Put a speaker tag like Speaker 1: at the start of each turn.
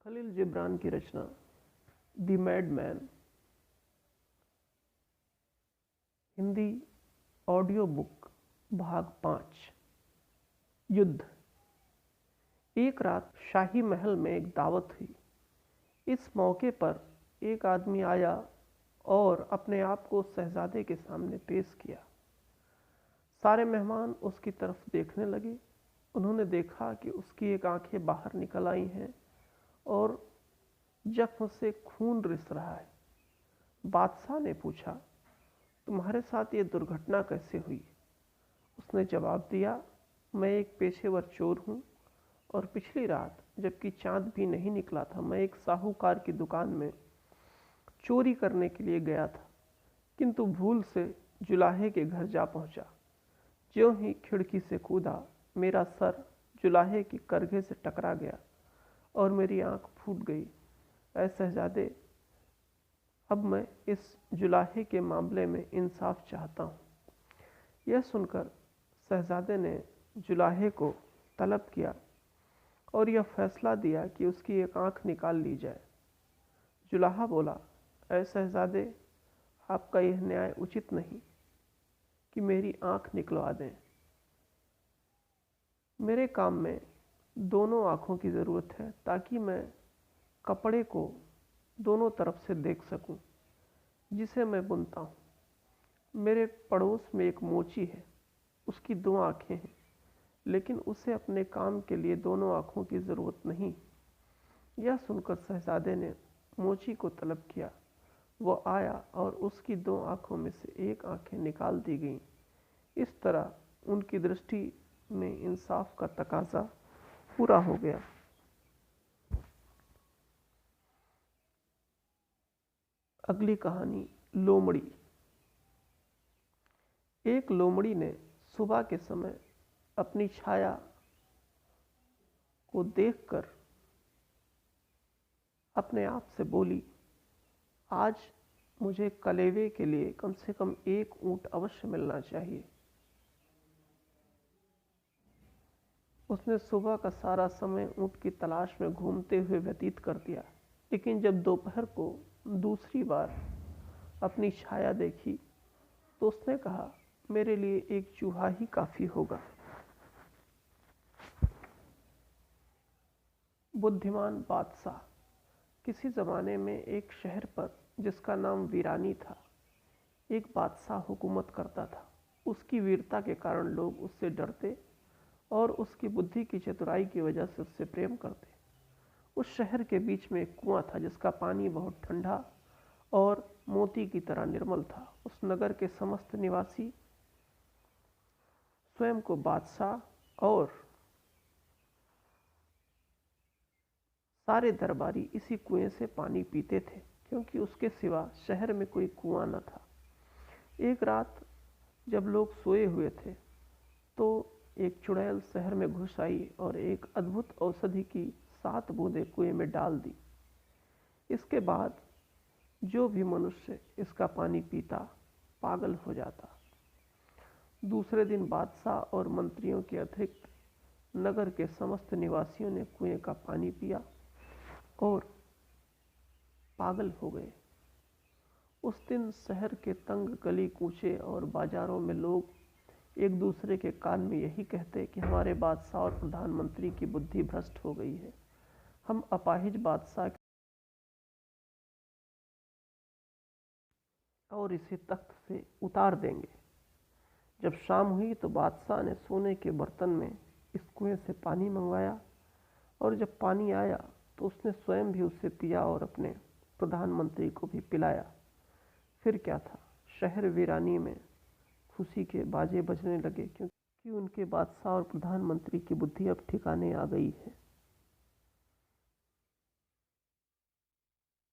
Speaker 1: Khalil Gibran की रचना the Madman, Hindi audio book, भाग 5। युद्ध। एक रात शाही महल में एक दावत हुई। इस मौके पर एक आदमी आया और अपने आप को शहजादे के सामने पेश किया। सारे मेहमान उसकी तरफ देखने लगे। उन्होंने देखा कि उसकी एक आंखें बाहर निकल आई हैं और जख्म से खून रिस रहा है। बादशाह ने पूछा, तुम्हारे साथ ये दुर्घटना कैसे हुई? उसने जवाब दिया, मैं एक पेशेवर चोर हूँ और पिछली रात जबकि चांद भी नहीं निकला था, मैं एक साहूकार की दुकान में चोरी करने के लिए गया था, किंतु भूल से जुलाहे के घर जा पहुंचा। ज्यों ही खिड़की से कूदा, मेरा सर जुलाहे की करघे से टकरा गया और मेरी आंख फूट गई। ऐ शहजादे, अब मैं इस जुलाहे के मामले में इंसाफ चाहता हूँ। यह सुनकर शहजादे ने जुलाहे को तलब किया और यह फैसला दिया कि उसकी एक आंख निकाल ली जाए। जुलाहा बोला, ऐ शहजादे, आपका यह न्याय उचित नहीं कि मेरी आंख निकलवा दें। मेरे काम में दोनों आंखों की ज़रूरत है ताकि मैं कपड़े को दोनों तरफ से देख सकूं, जिसे मैं बुनता हूं। मेरे पड़ोस में एक मोची है, उसकी 2 आंखें हैं, लेकिन उसे अपने काम के लिए दोनों आंखों की ज़रूरत नहीं। यह सुनकर शहजादे ने मोची को तलब किया। वो आया और उसकी 2 आंखों में से एक आंखें निकाल दी गईं। इस तरह उनकी दृष्टि में इंसाफ का तकाजा पूरा हो गया। अगली कहानी, लोमड़ी। एक लोमड़ी ने सुबह के समय अपनी छाया को देखकर अपने आप से बोली, आज मुझे कलेवे के लिए कम से कम 1 ऊंट अवश्य मिलना चाहिए। उसने सुबह का सारा समय ऊंट की तलाश में घूमते हुए व्यतीत कर दिया, लेकिन जब दोपहर को दूसरी बार अपनी छाया देखी तो उसने कहा, मेरे लिए एक चूहा ही काफी होगा। बुद्धिमान बादशाह। किसी जमाने में एक शहर पर, जिसका नाम वीरानी था, एक बादशाह हुकूमत करता था। उसकी वीरता के कारण लोग उससे डरते और उसकी बुद्धि की चतुराई की वजह से उससे प्रेम करते। उस शहर के बीच में एक कुआं था जिसका पानी बहुत ठंडा और मोती की तरह निर्मल था। उस नगर के समस्त निवासी स्वयं को बादशाह और सारे दरबारी इसी कुएं से पानी पीते थे, क्योंकि उसके सिवा शहर में कोई कुआं न था। एक रात जब लोग सोए हुए थे तो एक चुड़ैल शहर में घुस आई और एक अद्भुत औषधि की 7 बूंदें कुएं में डाल दी। इसके बाद जो भी मनुष्य इसका पानी पीता पागल हो जाता। दूसरे दिन बादशाह और मंत्रियों के अतिरिक्त नगर के समस्त निवासियों ने कुएं का पानी पिया और पागल हो गए। उस दिन शहर के तंग गली कूचे और बाजारों में लोग एक दूसरे के कान में यही कहते कि हमारे बादशाह और प्रधानमंत्री की बुद्धि भ्रष्ट हो गई है। हम अपाहिज बादशाह और इसे तख्त से उतार देंगे। जब शाम हुई तो बादशाह ने सोने के बर्तन में इस कुएं से पानी मंगवाया और जब पानी आया तो उसने स्वयं भी उससे पिया और अपने प्रधानमंत्री को भी पिलाया। फिर क्या था, शहर वीरानी में खुशी के बाजे बजने लगे, क्योंकि उनके बादशाह और प्रधानमंत्री की बुद्धि अब ठिकाने आ गई है।